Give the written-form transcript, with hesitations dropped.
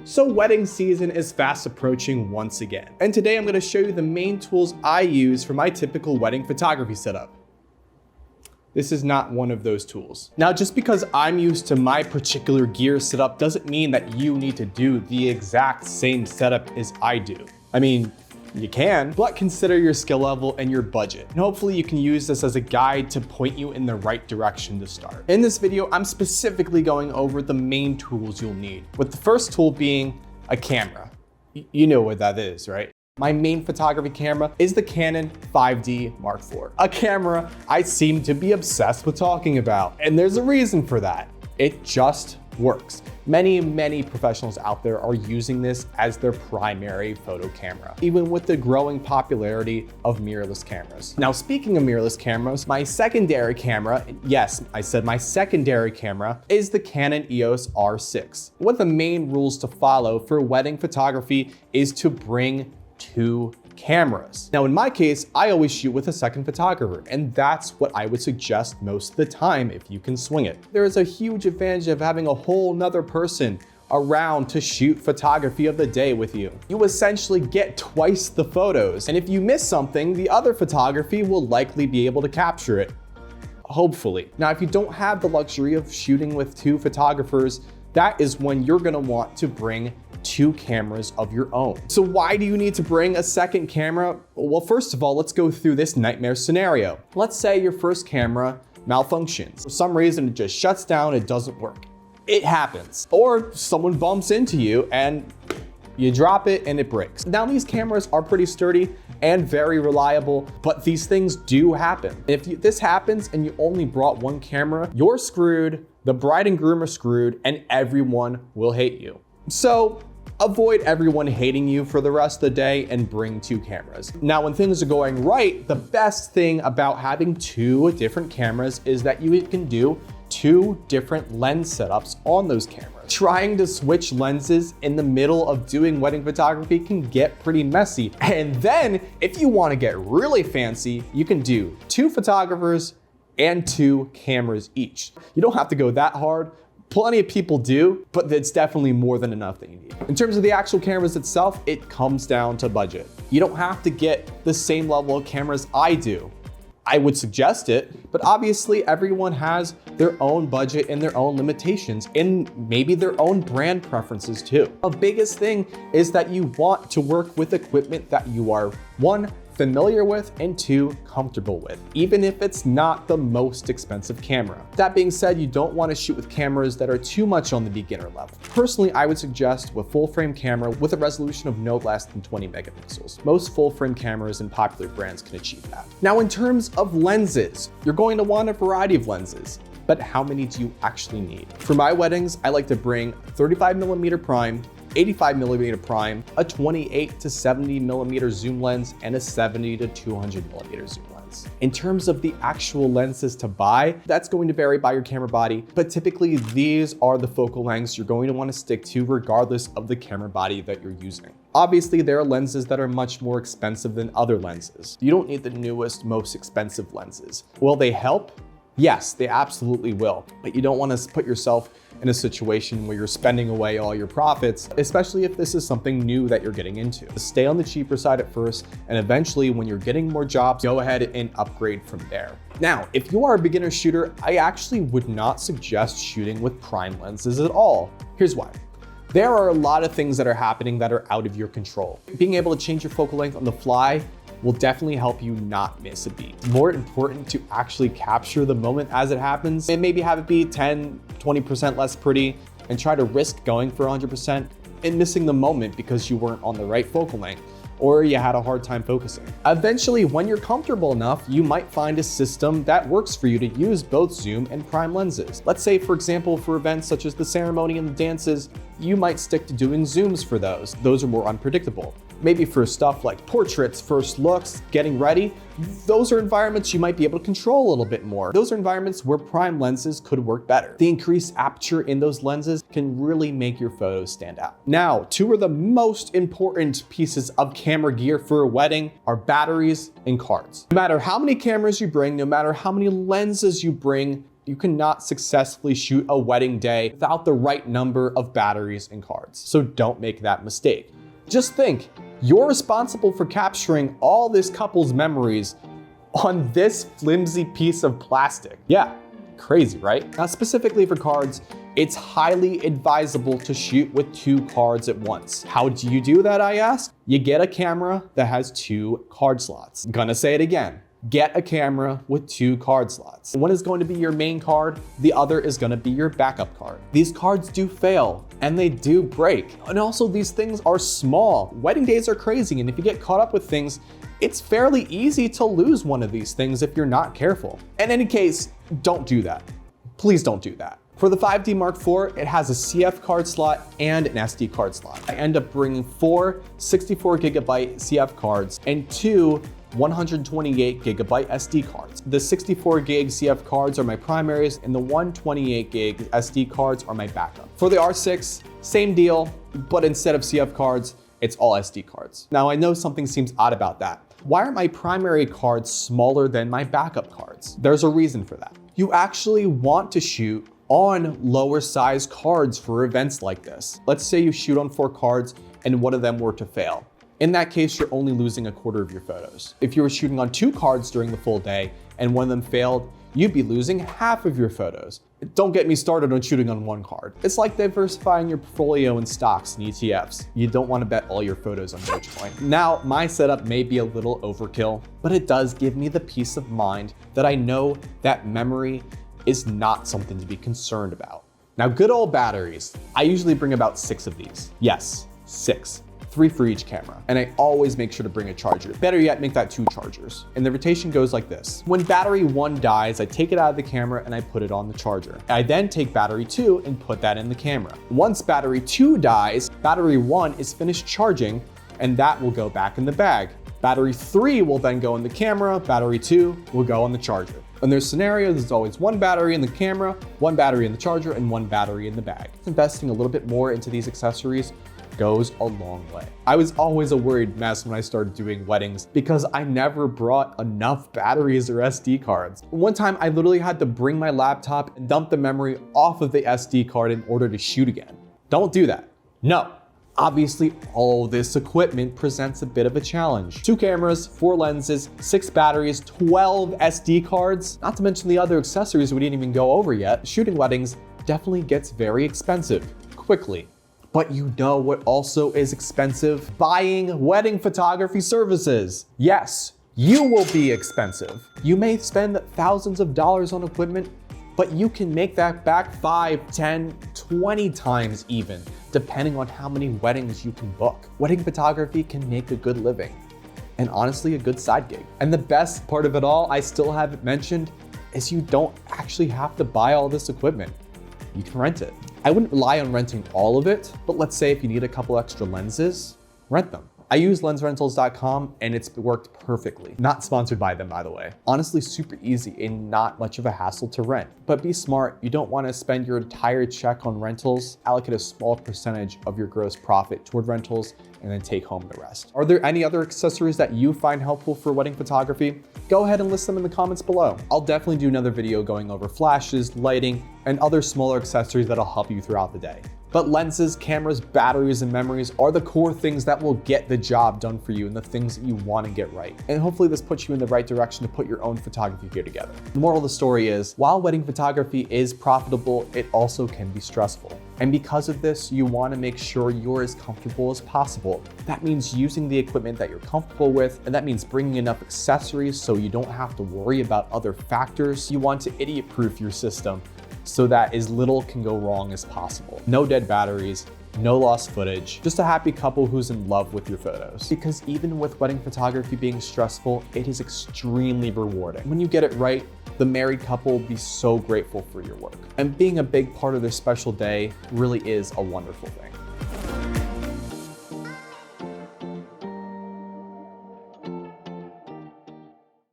So wedding season is fast approaching once again. And today I'm going to show you the main tools I use for my typical wedding photography setup. This is not one of those tools. Now, just because I'm used to my particular gear setup doesn't mean that you need to do the exact same setup as I do. I mean, you can, but consider your skill level and your budget. And hopefully you can use this as a guide to point you in the right direction to start. In this video, I'm specifically going over the main tools you'll need, with the first tool being a camera. You know what that is, right? My main photography camera is the Canon 5D Mark IV, a camera I seem to be obsessed with talking about. And there's a reason for that. It just works. Many professionals out there are using this as their primary photo camera, even with the growing popularity of mirrorless cameras. Now, speaking of mirrorless cameras, my secondary camera, yes, I said my secondary camera, is the Canon EOS R6. One of the main rules to follow for wedding photography is to bring two cameras. Now, in my case, I always shoot with a second photographer, and that's what I would suggest most of the time if you can swing it. There is a huge advantage of having a whole nother person around to shoot photography of the day with you. You essentially get twice the photos, and if you miss something, the other photography will likely be able to capture it. Hopefully. Now, if you don't have the luxury of shooting with two photographers, that is when you're gonna want to bring two cameras of your own. So why do you need to bring a second camera? Well, first of all, let's go through this nightmare scenario. Let's say your first camera malfunctions. For some reason, it just shuts down, it doesn't work. It happens. Or someone bumps into you and you drop it and it breaks. Now, these cameras are pretty sturdy and very reliable, but these things do happen. If this happens and you only brought one camera, you're screwed, the bride and groom are screwed, and everyone will hate you. So avoid everyone hating you for the rest of the day and bring two cameras. Now, when things are going right, the best thing about having two different cameras is that you can do two different lens setups on those cameras. Trying to switch lenses in the middle of doing wedding photography can get pretty messy. And then if you want to get really fancy, you can do two photographers and two cameras each. You don't have to go that hard. Plenty of people do, but it's definitely more than enough that you need. In terms of the actual cameras itself, it comes down to budget. You don't have to get the same level of cameras I do. I would suggest it, but obviously everyone has their own budget and their own limitations and maybe their own brand preferences too. The biggest thing is that you want to work with equipment that you are, one, familiar with, and two, comfortable with, even if it's not the most expensive camera. That being said, you don't want to shoot with cameras that are too much on the beginner level. Personally, I would suggest a full frame camera with a resolution of no less than 20 megapixels. Most full frame cameras and popular brands can achieve that. Now, in terms of lenses, you're going to want a variety of lenses, but how many do you actually need? For my weddings, I like to bring 35mm prime, 85mm prime, a 28 to 70mm zoom lens, and a 70 to 200mm zoom lens. In terms of the actual lenses to buy, that's going to vary by your camera body, but typically these are the focal lengths you're going to want to stick to regardless of the camera body that you're using. Obviously, there are lenses that are much more expensive than other lenses. You don't need the newest, most expensive lenses. Will they help? Yes, they absolutely will, but you don't want to put yourself in a situation where you're spending away all your profits, especially if this is something new that you're getting into. Stay on the cheaper side at first, and eventually when you're getting more jobs, go ahead and upgrade from there. Now, if you are a beginner shooter, I actually would not suggest shooting with prime lenses at all. Here's why. There are a lot of things that are happening that are out of your control. Being able to change your focal length on the fly will definitely help you not miss a beat. It's more important to actually capture the moment as it happens and maybe have it be 10, 20% less pretty and try to risk going for 100% and missing the moment because you weren't on the right focal length or you had a hard time focusing. Eventually, when you're comfortable enough, you might find a system that works for you to use both zoom and prime lenses. Let's say, for example, for events such as the ceremony and the dances, you might stick to doing zooms for those. Those are more unpredictable. Maybe for stuff like portraits, first looks, getting ready, those are environments you might be able to control a little bit more. Those are environments where prime lenses could work better. The increased aperture in those lenses can really make your photos stand out. Now, two of the most important pieces of camera gear for a wedding are batteries and cards. No matter how many cameras you bring, no matter how many lenses you bring, You cannot successfully shoot a wedding day without the right number of batteries and cards. So don't make that mistake. Just think, you're responsible for capturing all this couple's memories on this flimsy piece of plastic. Yeah, crazy, right? Now, specifically for cards, it's highly advisable to shoot with 2 cards at once. How do you do that, I ask? You get a camera that has 2 card slots. I'm gonna say it again. Get a camera with 2 card slots. One is going to be your main card, the other is gonna be your backup card. These cards do fail, and they do break. And also, these things are small. Wedding days are crazy, and if you get caught up with things, it's fairly easy to lose one of these things if you're not careful. In any case, don't do that. Please don't do that. For the 5D Mark IV, it has a CF card slot and an SD card slot. I end up bringing 4 64GB CF cards and 2 128GB SD cards. The 64GB CF cards are my primaries and the 128GB SD cards are my backup. For the R6, same deal, but instead of CF cards, it's all SD cards. Now, I know something seems odd about that. Why are my primary cards smaller than my backup cards? There's a reason for that. You actually want to shoot on lower size cards for events like this. Let's say you shoot on 4 cards and one of them were to fail. In that case, you're only losing a quarter of your photos. If you were shooting on 2 cards during the full day and one of them failed, you'd be losing half of your photos. Don't get me started on shooting on 1 card. It's like diversifying your portfolio in stocks and ETFs. You don't want to bet all your photos on Dogecoin. Now, my setup may be a little overkill, but it does give me the peace of mind that I know that memory is not something to be concerned about. Now, good old batteries. I usually bring about 6 of these. Yes, 6. 3 for each camera. And I always make sure to bring a charger. Better yet, make that 2 chargers. And the rotation goes like this. When battery 1 dies, I take it out of the camera and I put it on the charger. I then take battery 2 and put that in the camera. Once battery 2 dies, battery 1 is finished charging and that will go back in the bag. Battery 3 will then go in the camera, battery 2 will go on the charger. In their scenario, there's always 1 battery in the camera, 1 battery in the charger, and 1 battery in the bag. Investing a little bit more into these accessories goes a long way. I was always a worried mess when I started doing weddings because I never brought enough batteries or SD cards. One time I literally had to bring my laptop and dump the memory off of the SD card in order to shoot again. Don't do that. No. Obviously, all this equipment presents a bit of a challenge. 2 cameras, 4 lenses, 6 batteries, 12 SD cards, not to mention the other accessories we didn't even go over yet. Shooting weddings definitely gets very expensive quickly. But you know what also is expensive? Buying wedding photography services. Yes, you will be expensive. You may spend thousands of dollars on equipment, but you can make that back 5, 10, 20 times even, depending on how many weddings you can book. Wedding photography can make a good living, and honestly, a good side gig. And the best part of it all, I still haven't mentioned, is you don't actually have to buy all this equipment. You can rent it. I wouldn't rely on renting all of it, but let's say if you need a couple extra lenses, rent them. I use lensrentals.com and it's worked perfectly. Not sponsored by them, by the way. Honestly, super easy and not much of a hassle to rent. But be smart, you don't want to spend your entire check on rentals. Allocate a small percentage of your gross profit toward rentals and then take home the rest. Are there any other accessories that you find helpful for wedding photography? Go ahead and list them in the comments below. I'll definitely do another video going over flashes, lighting, and other smaller accessories that'll help you throughout the day. But lenses, cameras, batteries, and memories are the core things that will get the job done for you and the things that you want to get right. And hopefully this puts you in the right direction to put your own photography gear together. The moral of the story is, while wedding photography is profitable, it also can be stressful. And because of this, you want to make sure you're as comfortable as possible. That means using the equipment that you're comfortable with, and that means bringing enough accessories so you don't have to worry about other factors. You want to idiot-proof your system so that as little can go wrong as possible. No dead batteries, no lost footage, just a happy couple who's in love with your photos. Because even with wedding photography being stressful, it is extremely rewarding. When you get it right, the married couple will be so grateful for your work. And being a big part of their special day really is a wonderful thing.